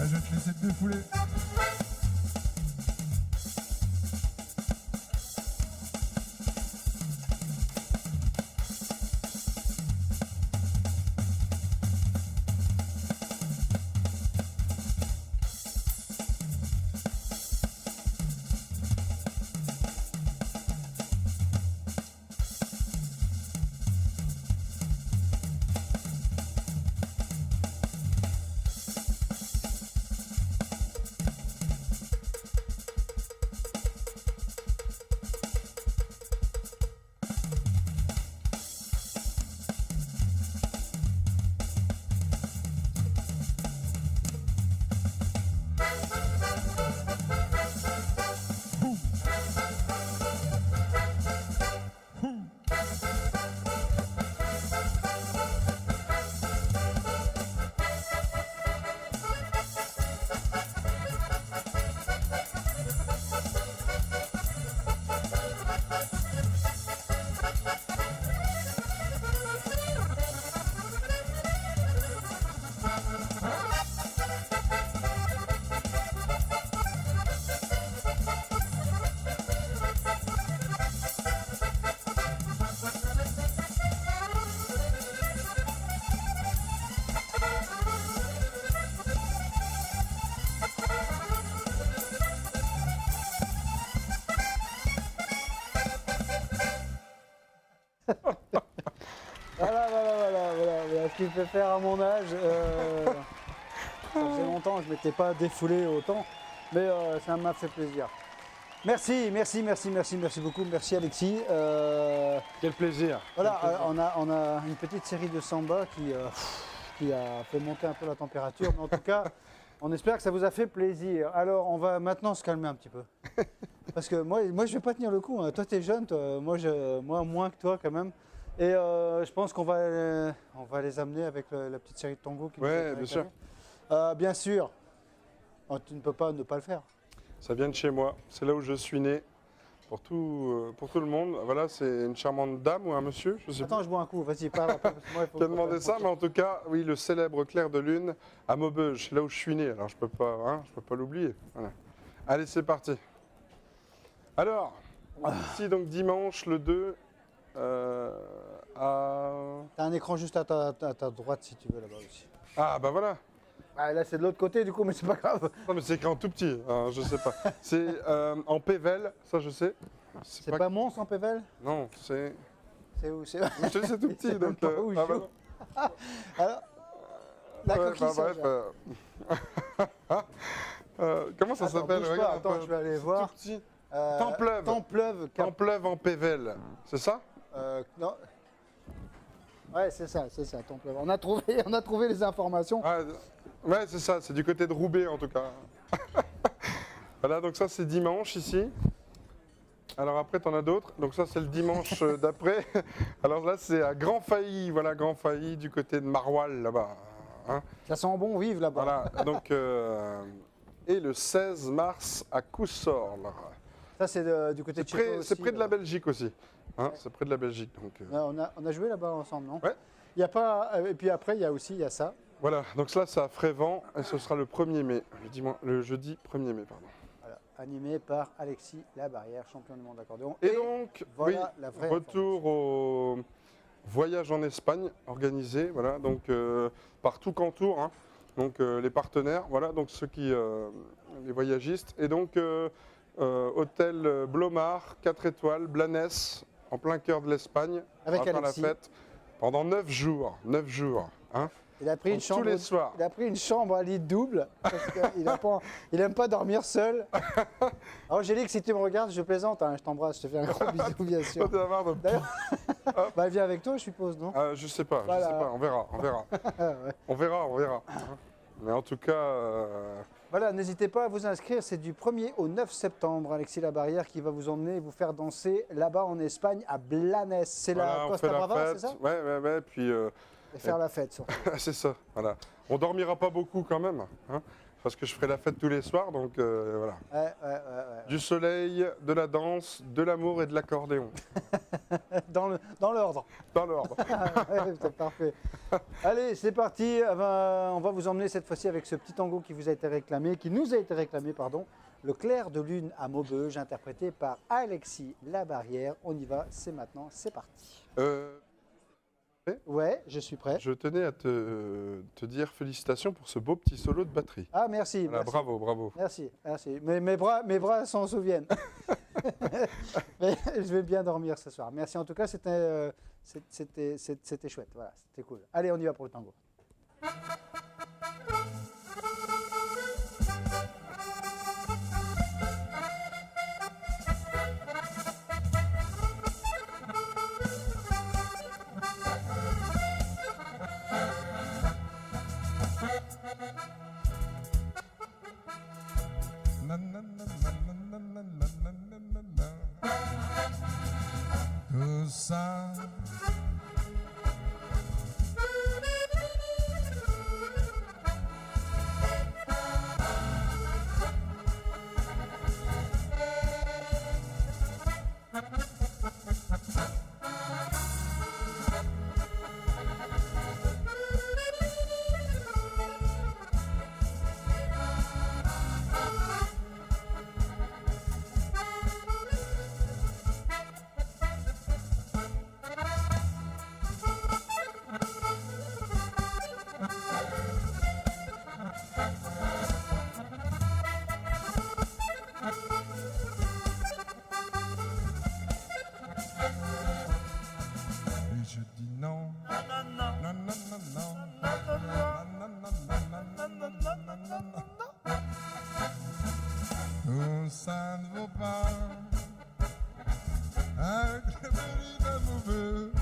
Ah, je vais te laisser te défouler. Voilà ce qu'il peut faire à mon âge. Ça faisait longtemps que je ne m'étais pas défoulé autant, mais ça m'a fait plaisir. Merci beaucoup. Merci Alexis. Quel plaisir. Voilà, on a une petite série de samba qui a fait monter un peu la température, mais en tout cas, on espère que ça vous a fait plaisir. Alors, on va maintenant se calmer un petit peu. Parce que moi je ne vais pas tenir le coup. Hein. Toi, tu es jeune, moi moins que toi quand même. Et je pense qu'on va les amener avec la petite série de tango qui nous a été bien sûr. Bien sûr, tu ne peux pas ne pas le faire. Ça vient de chez moi. C'est là où je suis né. Pour tout le monde. Voilà, c'est une charmante dame ou un monsieur, je sais Attends, pas. je bois un coup, vas-y, parle après. Qui a demandé ça, mais en tout cas, oui, le célèbre clair de lune à Maubeuge, c'est là où je suis né. Alors je peux pas l'oublier. Voilà. Allez, c'est parti. Alors, ici donc dimanche le 2 à... T'as un écran juste à ta droite si tu veux là-bas aussi. Ah bah voilà. Ah, là c'est de l'autre côté du coup, mais c'est pas grave. Non mais c'est écrit en tout petit, hein, je sais pas. C'est en Pével, ça je sais. C'est pas Mons en Pével? Non, c'est... C'est où? C'est Je sais, c'est tout petit, même donc... pas où je bah joue. non. Alors, la coquille bref, comment ça Attends, s'appelle? bouge pas, Regarde, attends, je vais aller voir. Tout petit. Templeuve. Templeuve en Pével, c'est ça? Non. Ouais, c'est ça, Templeuve. On a trouvé les informations. Ah, ouais, c'est ça, c'est du côté de Roubaix en tout cas. Voilà, donc ça c'est dimanche ici. Alors après, tu en as d'autres. Donc ça, c'est le dimanche d'après. Alors là, c'est à Grand Failly. Voilà, Grand Failly, du côté de Maroilles, là-bas. Hein. Ça sent bon vivre là-bas. Voilà, donc... et le 16 mars à Coussorles. Ça, c'est du côté de chez toi aussi. C'est près de la Belgique aussi. Hein, ouais. C'est près de la Belgique. Donc, on a joué là-bas ensemble, non? Ouais. Il y a pas, et puis après, il y a ça. Voilà, donc là, c'est à Frévent et ce sera le 1er mai. Le jeudi 1er mai, pardon. Voilà, animé par Alexis Labarrière, champion du monde d'accordéon. Et donc, voilà oui, la vraie retour au voyage en Espagne organisé, voilà, donc par tout Cantour, hein, donc les partenaires, voilà, donc ceux qui, les voyagistes, et donc hôtel Blomard, 4 étoiles, Blanes, en plein cœur de l'Espagne, avec on va faire Alexis. la fête pendant 9 jours, hein. Il a pris une chambre. Tous les soirs. Il a pris une chambre à lit double parce qu'il n'aime pas dormir seul. Alors, Angélique, si tu me regardes, je plaisante, hein, je t'embrasse, je te fais un gros bisou, bien sûr. D'ailleurs, bah, elle vient avec toi, je suppose, non? Je sais pas, on verra. Ouais. On verra. Mais en tout cas... Voilà, n'hésitez pas à vous inscrire, c'est du 1er au 9 septembre, Alexis Labarrière qui va vous emmener, vous faire danser là-bas en Espagne, à Blanes. C'est voilà, la Costa Brava, c'est ça? Ouais, puis... Et faire la fête, surtout. C'est ça, voilà. On dormira pas beaucoup quand même, hein. parce que je ferai la fête tous les soirs, donc voilà. Ouais. Du soleil, de la danse, de l'amour et de l'accordéon. Dans l'ordre. Dans l'ordre. Ouais, c'est parfait. Allez, c'est parti. On va vous emmener cette fois-ci avec ce petit tango qui nous a été réclamé, pardon. Le clair de lune à Maubeuge, interprété par Alexis Labarrière. On y va, c'est maintenant, c'est parti. Ouais, je suis prêt. Je tenais à te dire félicitations pour ce beau petit solo de batterie. Ah, merci. Voilà, merci. bravo. Merci. Mes bras s'en souviennent. Mais je vais bien dormir ce soir. Merci en tout cas, c'était chouette. Voilà, c'était cool. Allez, on y va pour le tango. Ça ne vaut pas un cavalier d'amoureux.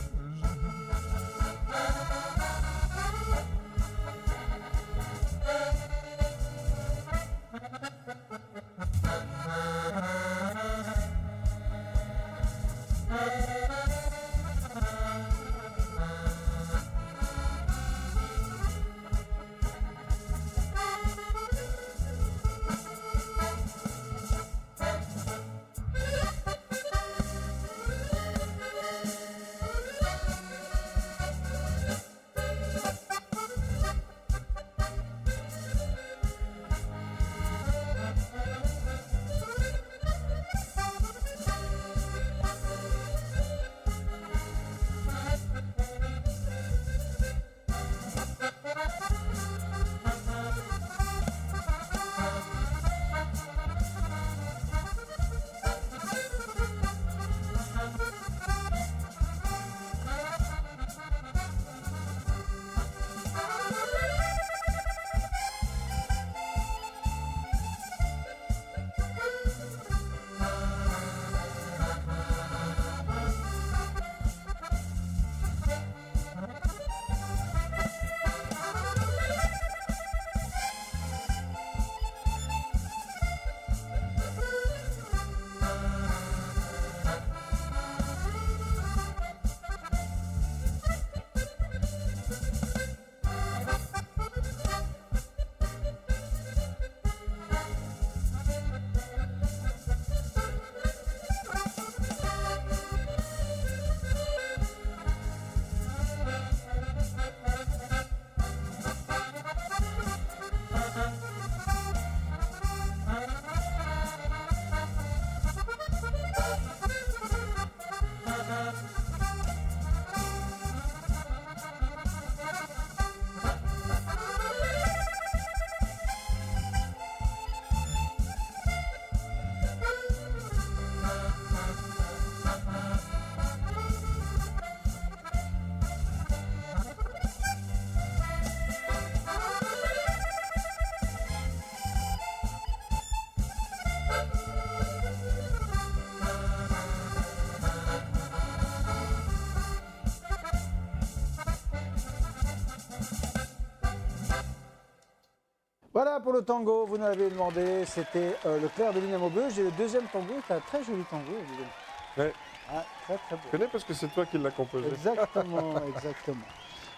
Voilà pour le tango, vous nous l'avez demandé, c'était le clair de lune à Maubeuge. Et le deuxième tango, c'est un très joli tango. Évidemment. Ouais. Ah, très très beau. Je connais parce que c'est toi qui l'as composé. Exactement, exactement.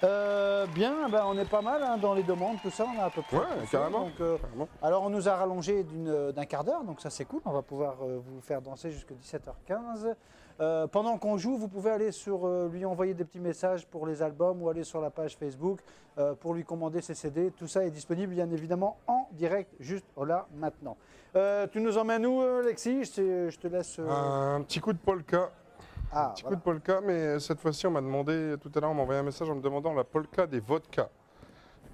Bien, ben, on est pas mal hein, dans les demandes, tout ça, on a à peu près. Ouais, tout fait. carrément. Donc, Carrément. alors on nous a rallongé d'un quart d'heure, donc ça c'est cool, on va pouvoir vous faire danser jusqu'à 17h15. Pendant qu'on joue, vous pouvez aller lui envoyer des petits messages pour les albums ou aller sur la page Facebook pour lui commander ses CD. Tout ça est disponible bien évidemment en direct, juste là, maintenant. Tu nous emmènes où, Alexis? Je te laisse... Un petit coup de polka. Ah, Petit voilà. coup de polka, mais cette fois-ci, on m'a demandé, tout à l'heure, on m'a envoyé un message en me demandant la polka des vodkas.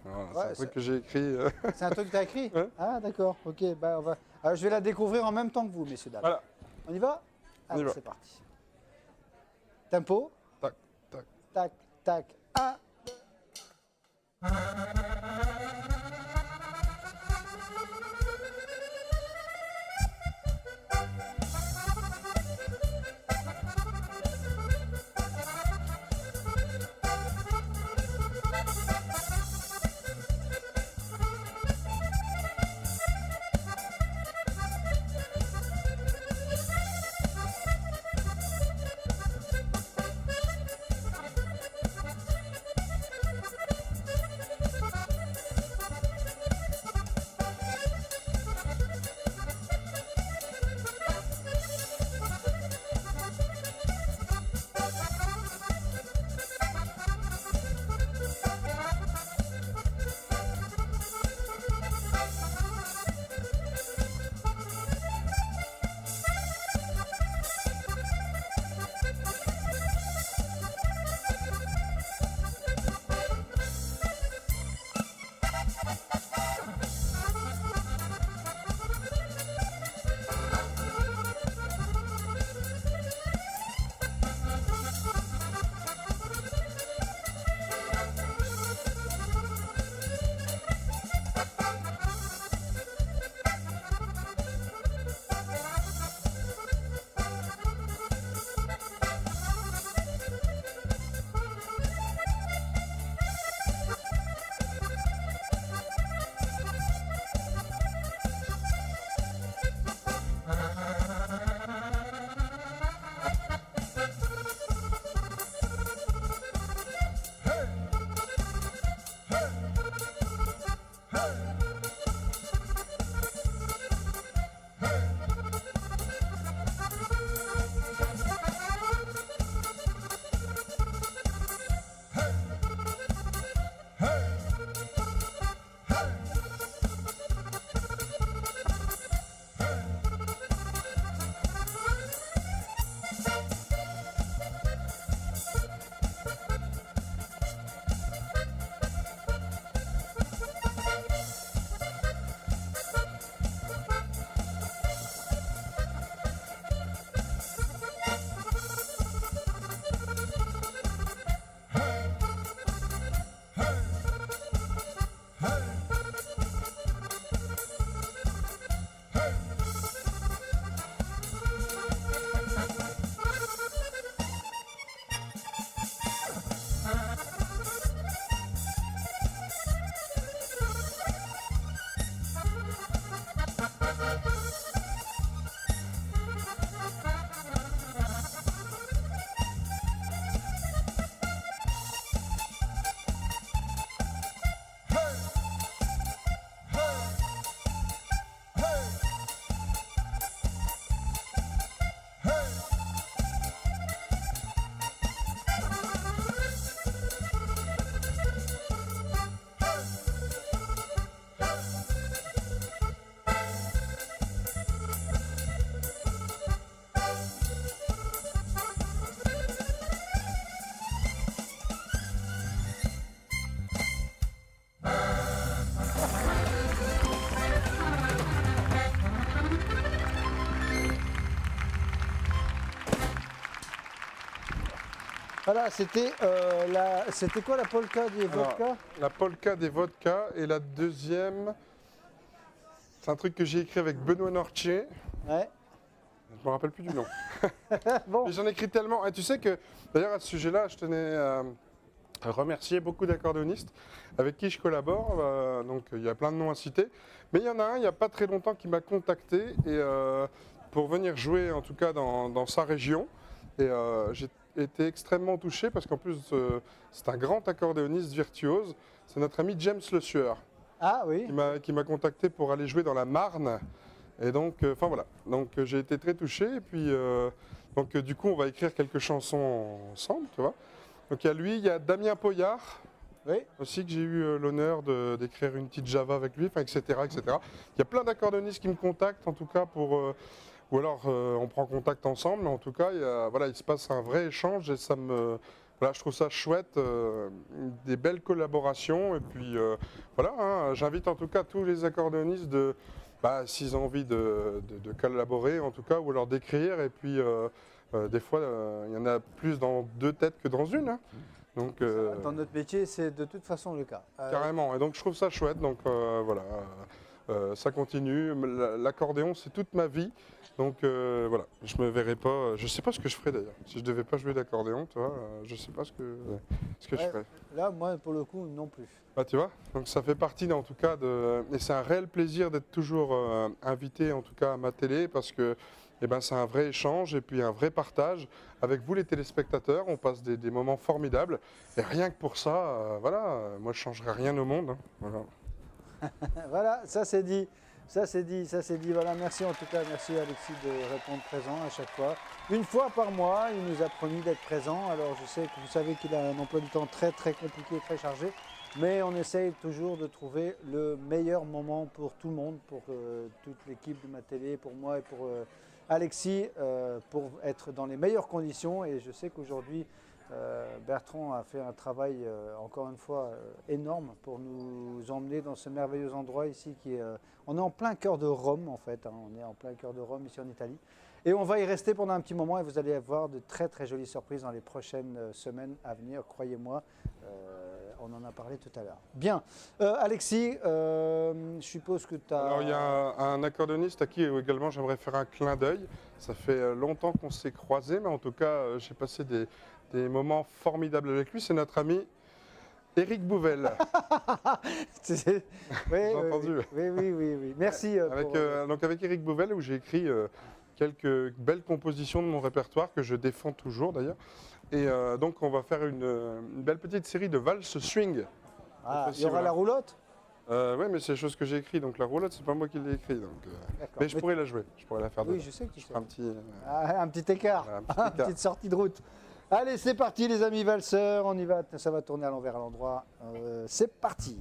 Voilà, c'est Ouais, un truc c'est- que j'ai écrit. C'est un truc que tu as écrit? Ouais. Ah d'accord, ok. Bah, alors, je vais la découvrir en même temps que vous, messieurs, dames. Voilà. On y va? On y Allez, va. c'est parti. Tempo. Tac, tac. Tac, tac. 1. Voilà, c'était quoi la polka des Alors, vodka? La polka des vodkas et la deuxième, c'est un truc que j'ai écrit avec Benoît Nortier. Ouais. Je me rappelle plus du nom. Bon, Mais j'en ai écrit tellement. Et tu sais que, d'ailleurs, à ce sujet-là, je tenais à remercier beaucoup d'accordéonistes avec qui je collabore. Donc, il y a plein de noms à citer. Mais il y en a un, il n'y a pas très longtemps, qui m'a contacté et, pour venir jouer, en tout cas, dans sa région. Et été extrêmement touché parce qu'en plus, c'est un grand accordéoniste virtuose. C'est notre ami James Le Sueur Ah oui. qui m'a contacté pour aller jouer dans la Marne. Et donc, enfin voilà. Donc, j'ai été très touché. Et puis, donc, du coup, on va écrire quelques chansons ensemble, tu vois. Donc, il y a lui, il y a Damien Poyard Oui. aussi que j'ai eu l'honneur d'écrire une petite Java avec lui, enfin, etc., etc. Il y a plein d'accordéonistes qui me contactent, en tout cas, ou alors on prend contact ensemble, mais en tout cas, voilà, il se passe un vrai échange et voilà, je trouve ça chouette, des belles collaborations. Et puis, voilà, hein, j'invite en tout cas tous les accordéonistes s'ils ont envie de collaborer, en tout cas, ou alors d'écrire. Et puis, des fois, il y en a plus dans deux têtes que dans une. Hein. Donc, Dans notre métier, c'est de toute façon le cas. carrément. Et donc, je trouve ça chouette. Donc, voilà. Ça continue. L'accordéon, c'est toute ma vie. Donc, voilà. Je me verrai pas. Je sais pas ce que je ferais d'ailleurs. Si je devais pas jouer d'accordéon, tu vois, je sais pas ce que je Ouais. ferais. Là, moi, pour le coup, non plus. Bah, tu vois, donc ça fait partie en tout cas et c'est un réel plaisir d'être toujours invité en tout cas à ma télé parce que eh ben, c'est un vrai échange et puis un vrai partage avec vous les téléspectateurs. On passe des moments formidables et rien que pour ça, voilà, moi je changerai rien au monde. Hein, voilà. Voilà, ça c'est dit. Ça c'est dit, ça c'est dit. Voilà, merci en tout cas, merci Alexis de répondre présent à chaque fois. Une fois par mois, il nous a promis d'être présent. Alors je sais que vous savez qu'il a un emploi du temps très très compliqué, très chargé. Mais on essaye toujours de trouver le meilleur moment pour tout le monde, pour toute l'équipe de ma télé, pour moi et pour Alexis, pour être dans les meilleures conditions. Et je sais qu'aujourd'hui, Bertrand a fait un travail, encore une fois, énorme pour nous emmener dans ce merveilleux endroit ici qui est... on est en plein cœur de Rome, en fait. Hein, on est en plein cœur de Rome, ici en Italie. Et on va y rester pendant un petit moment et vous allez avoir de très très jolies surprises dans les prochaines semaines à venir, croyez-moi. On en a parlé tout à l'heure. Bien. Alexis, je suppose que tu as... Alors il y a un accordéoniste à qui également j'aimerais faire un clin d'œil. Ça fait longtemps qu'on s'est croisés, mais en tout cas j'ai passé des moments formidables avec lui. C'est notre ami Éric Bouvel. oui, J'ai entendu. Oui. Merci. Donc avec Éric Bouvel où j'ai écrit quelques belles compositions de mon répertoire que je défends toujours d'ailleurs. Et donc on va faire une belle petite série de valses swing. Ah, il y Aussi, aura voilà. la roulotte. Oui, mais c'est des choses que j'ai écrites. Donc la roulotte, c'est pas moi qui l'ai écrit. Donc, D'accord. mais je pourrais la jouer. Je pourrais la faire. Oui, dedans. je sais que tu Je sais. ferai un petit. Un petit écart, Voilà, un petit une écart. petite sortie de route. Allez, c'est parti les amis valseurs, on y va, ça va tourner à l'envers à l'endroit. C'est parti.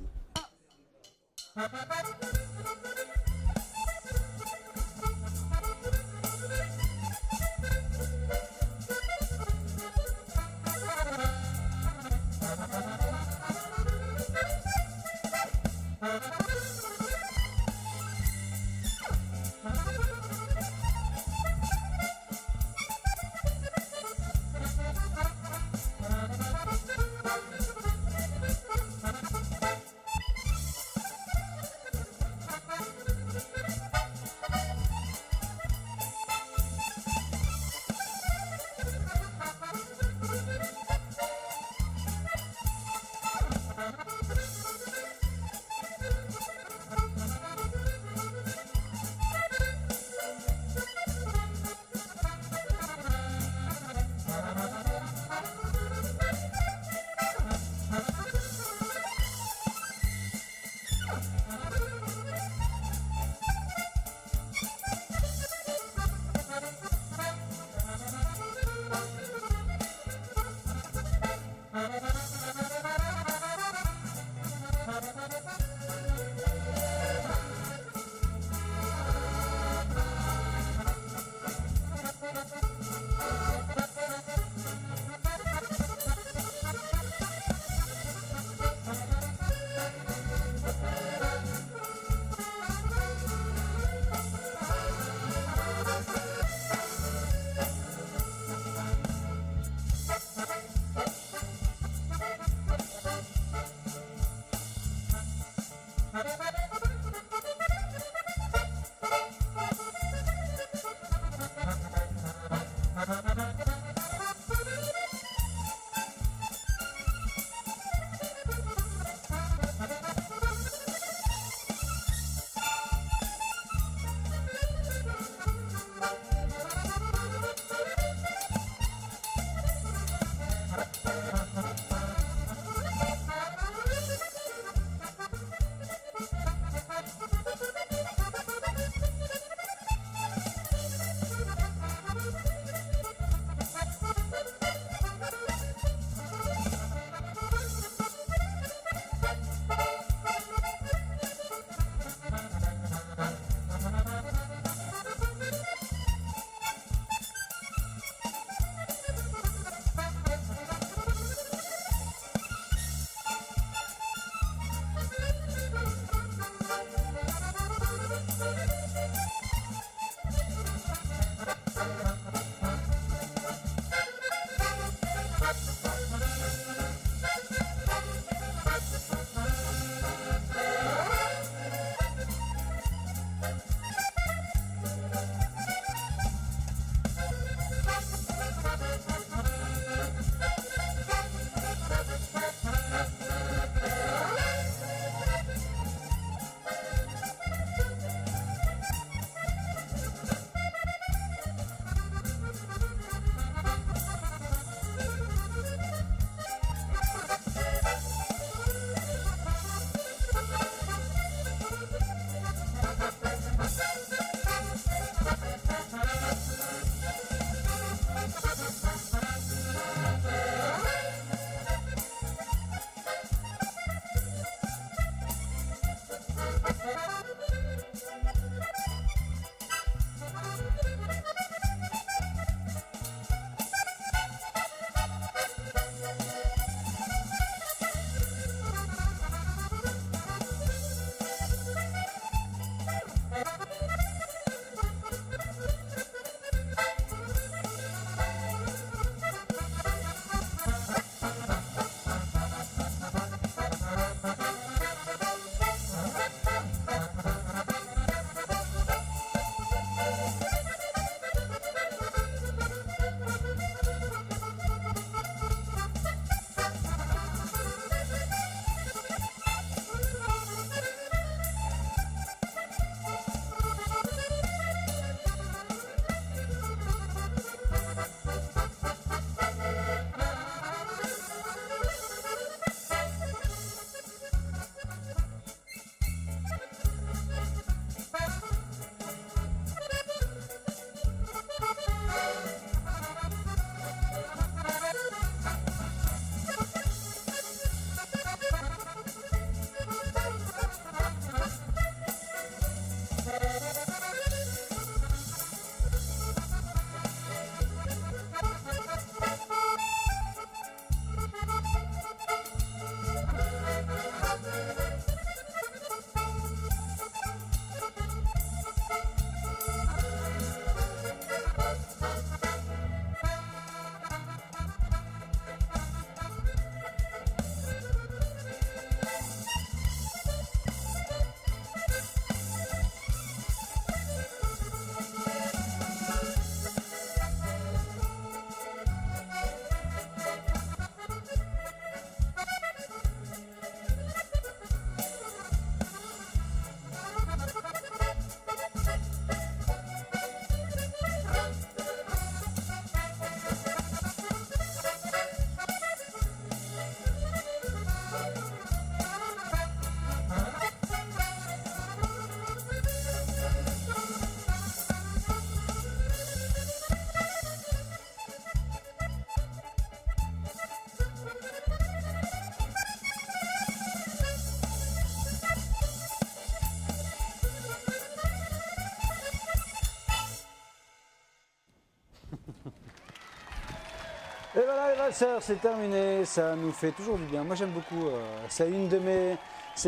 Et voilà les valseurs, c'est terminé, ça nous fait toujours du bien. Moi j'aime beaucoup, c'est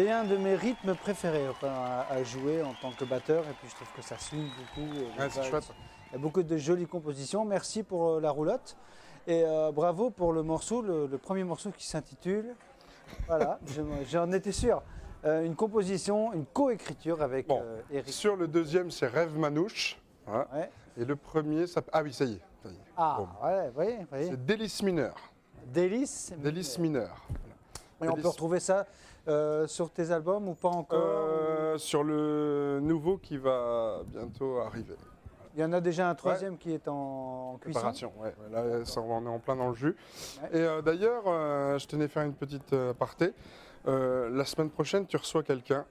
un de mes rythmes préférés enfin, à jouer en tant que batteur et puis je trouve que ça swing beaucoup. Ouais, c'est chouette. Il y a beaucoup de jolies compositions, merci pour la roulotte et bravo pour le morceau, le premier morceau qui s'intitule, voilà, j'en étais sûr, une composition, une coécriture avec Bon, Eric. sur le deuxième, c'est Rêve Manouche. Voilà. Ouais. Et le premier, ça... Ah oui, ça y est. Ça y est. Ah, Bon. ouais, voyez. C'est Délice mineur. Délice. Délice mineur. Et on peut retrouver ça sur tes albums ou pas encore Sur le nouveau qui va bientôt arriver. Il y en a déjà un troisième qui est en cuisson. Préparation, ouais. Là, ça, on est en plein dans le jus. Ouais. Et d'ailleurs, je tenais à faire une petite aparté. La semaine prochaine, tu reçois quelqu'un.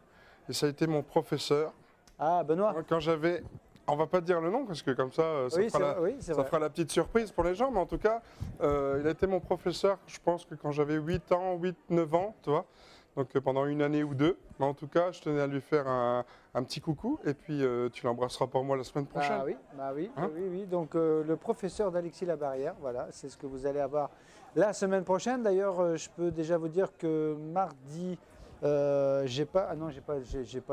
Et ça a été mon professeur. Ah, Benoît. Quand j'avais... On va pas dire le nom parce que comme ça, Oui, c'est vrai. ça fera la petite surprise pour les gens. Mais en tout cas, il a été mon professeur, je pense que quand j'avais 8-9 ans, tu vois. Donc pendant une année ou deux. Mais en tout cas, je tenais à lui faire un petit coucou. Et puis tu l'embrasseras pour moi la semaine prochaine. Oui. Hein Oui. Donc le professeur d'Alexis Labarrière, voilà, c'est ce que vous allez avoir la semaine prochaine. D'ailleurs, je peux déjà vous dire que mardi, j'ai pas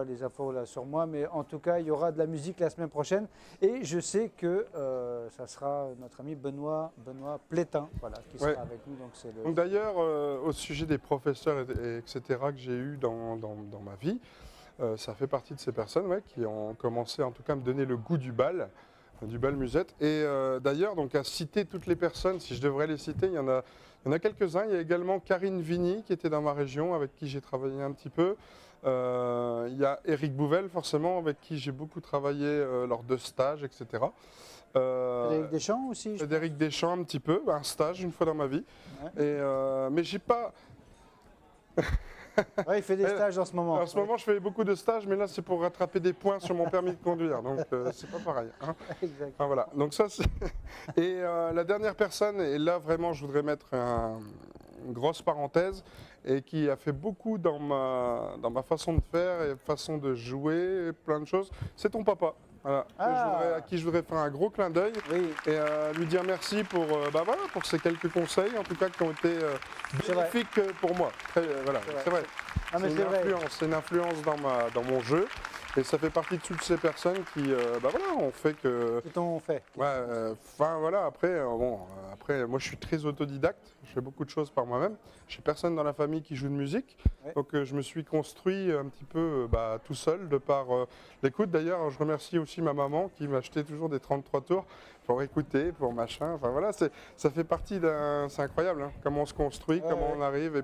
les infos là sur moi, mais en tout cas, il y aura de la musique la semaine prochaine. Et je sais que ça sera notre ami Benoît Plétin, voilà, qui sera avec nous. Donc d'ailleurs, au sujet des professeurs, etc., que j'ai eu dans ma vie, ça fait partie de ces personnes qui ont commencé en tout cas à me donner le goût du bal musette. Et d'ailleurs, donc à citer toutes les personnes, si je devrais les citer, il y en a quelques-uns. Il y a également Karine Vigny qui était dans ma région, avec qui j'ai travaillé un petit peu. Il y a Éric Bouvel, forcément, avec qui j'ai beaucoup travaillé lors de stages, etc. Frédéric Deschamps aussi. Frédéric Deschamps un petit peu, un stage une fois dans ma vie. Ouais. Et, mais j'ai pas... Ouais, il fait des stages en ce moment. En ce moment, je fais beaucoup de stages, mais là, c'est pour rattraper des points sur mon permis de conduire. Donc, c'est pas pareil. Hein. Exact. Enfin, voilà. Donc, ça, et la dernière personne, et là, vraiment, je voudrais mettre une grosse parenthèse, et qui a fait beaucoup dans ma façon de faire et façon de jouer, et plein de choses, c'est ton papa. Voilà, à qui je voudrais faire un gros clin d'œil et lui dire merci pour, pour ces quelques conseils, en tout cas, qui ont été bénéfiques pour moi. Voilà, c'est vrai. Ah, C'est une influence dans mon jeu. Et ça fait partie de toutes ces personnes qui, ont fait que... Qui t'ont fait. Après, moi je suis très autodidacte, je fais beaucoup de choses par moi-même. Je n'ai personne dans la famille qui joue de musique, donc je me suis construit un petit peu tout seul de par l'écoute. D'ailleurs, je remercie aussi ma maman qui m'achetait toujours des 33 tours pour écouter, pour machin. Enfin voilà, ça fait partie d'un... C'est incroyable, hein, comment on se construit, comment on arrive. Et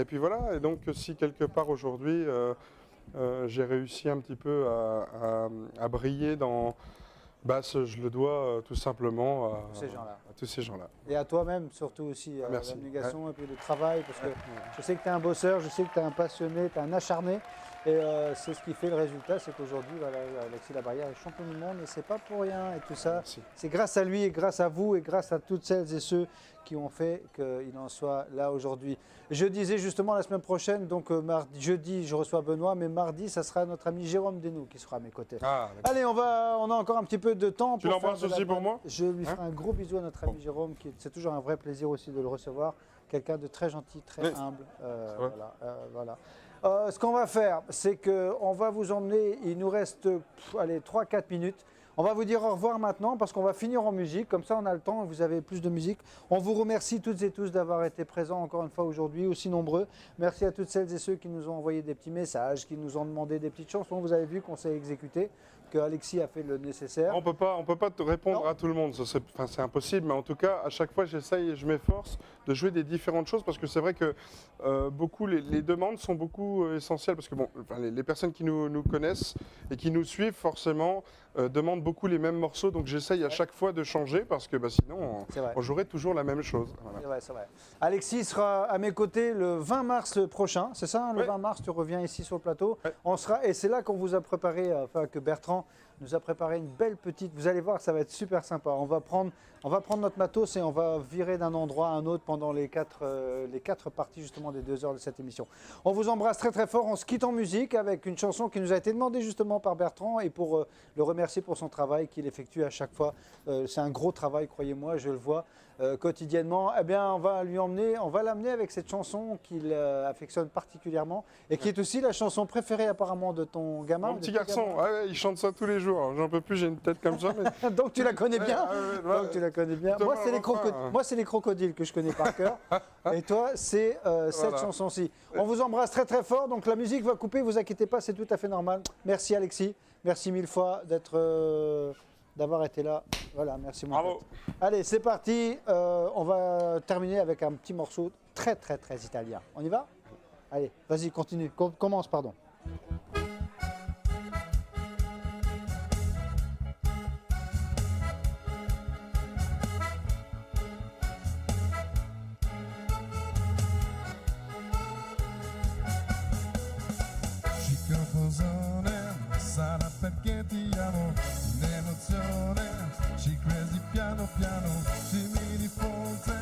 puis voilà, et donc si quelque part aujourd'hui... j'ai réussi un petit peu à briller dans... je le dois tout simplement à tous ces gens-là. Et à toi-même surtout aussi, à Merci. l'abnégation et puis le travail, parce que je sais que tu es un bosseur, je sais que tu es un passionné, tu es un acharné, et c'est ce qui fait le résultat, c'est qu'aujourd'hui, voilà, Alexis Labarrière est champion du monde, et c'est pas pour rien, et tout ça, c'est grâce à lui, et grâce à vous, et grâce à toutes celles et ceux qui ont fait qu'il en soit là aujourd'hui. Je disais justement la semaine prochaine, donc jeudi je reçois Benoît, mais mardi ça sera notre ami Jérôme Desnoux qui sera à mes côtés. Allez, on a encore un petit peu de temps. Tu l'embrasses aussi pour moi? Je lui ferai un gros bisou à notre ami Jérôme, c'est toujours un vrai plaisir aussi de le recevoir. Quelqu'un de très gentil, très humble. Voilà. Ce qu'on va faire, c'est qu'on va vous emmener, il nous reste 3-4 minutes. On va vous dire au revoir maintenant parce qu'on va finir en musique, comme ça on a le temps et vous avez plus de musique. On vous remercie toutes et tous d'avoir été présents encore une fois aujourd'hui, aussi nombreux. Merci à toutes celles et ceux qui nous ont envoyé des petits messages, qui nous ont demandé des petites chansons. Vous avez vu qu'on s'est exécuté, que Alexis a fait le nécessaire. On peut pas te répondre à tout le monde, c'est impossible, mais en tout cas, à chaque fois j'essaye et je m'efforce de jouer des différentes choses parce que c'est vrai que beaucoup, les demandes sont beaucoup essentielles parce que les personnes qui nous connaissent et qui nous suivent forcément demandent beaucoup les mêmes morceaux, donc j'essaye à chaque fois de changer parce que sinon on jouerait toujours la même chose. Voilà. C'est vrai. Alexis sera à mes côtés le 20 mars prochain, c'est ça, le 20 mars tu reviens ici sur le plateau. On sera, et c'est là qu'on vous a préparé, que Bertrand nous a préparé une belle petite. Vous allez voir, ça va être super sympa. On va prendre notre matos et on va virer d'un endroit à un autre pendant les quatre parties justement des 2 heures de cette émission. On vous embrasse très très fort. On se quitte en musique avec une chanson qui nous a été demandée justement par Bertrand et pour le remercier pour son travail qu'il effectue à chaque fois. C'est un gros travail, croyez-moi, je le vois. Quotidiennement, eh bien, on va l'amener avec cette chanson qu'il affectionne particulièrement et qui est aussi la chanson préférée apparemment de ton gamin. Mon petit garçon, ouais, il chante ça tous les jours. J'en peux plus, j'ai une tête comme ça. Mais... Donc tu la connais bien. Donc tu la connais bien. Thomas Moi, c'est les crocodiles que je connais par cœur. Et toi, c'est cette chanson-ci. On vous embrasse très très fort. Donc la musique va couper, vous inquiétez pas, c'est tout à fait normal. Merci Alexis. Merci 1000 fois d'avoir été là. Voilà, merci mon Bravo. pote. Allez, c'est parti. On va terminer avec un petit morceau très très très italien. On y va? Allez, vas-y, continue. Commence, pardon. Cicofosone, sarà perché ti amo, un'emozione, ci credi piano piano, ti mi di fronte,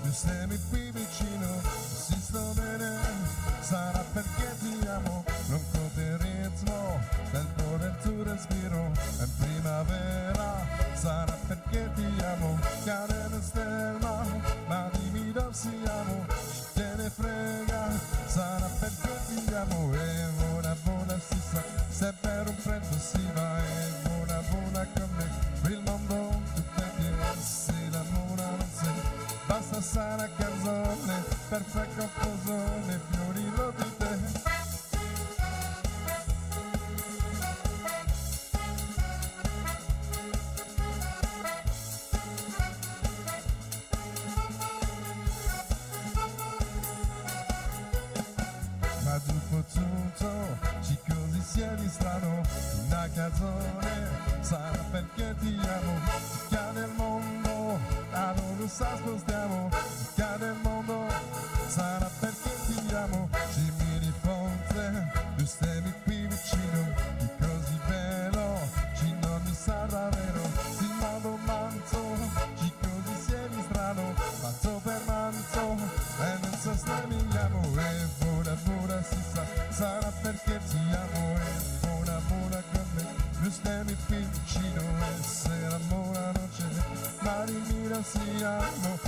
più stai qui vicino, si sto bene, sarà perché ti amo, non conta il ritmo del tuo respiro, è primavera, sarà perché ti amo, cade la stella, ma dimmi dove siamo, te ne frega, sarà perché ti amo, e buona si sa, se per un freddo si va, e buona con me, il mondo tutto è diverso, l'amore non c'è, basta sana canzone, perfetta confusione, fiori lo di te. Ma dopo tutto, ci così siedi strano, una canzone, sarà perché ti amo, cade il mondo, a dove sa spostiamo, cade il mondo, sarà perché ti amo, ci mi di fronte, tu stai qui vicino, di così bello, ci non mi sarà vero, si modo manzo, ci così siedi strano, manzo per manzo, e non so se mi amo, e buona si sa, sarà perché ti amo, e buona con me, tu stai qui vicino, e se l'amore non c'è, ma di mira si amo,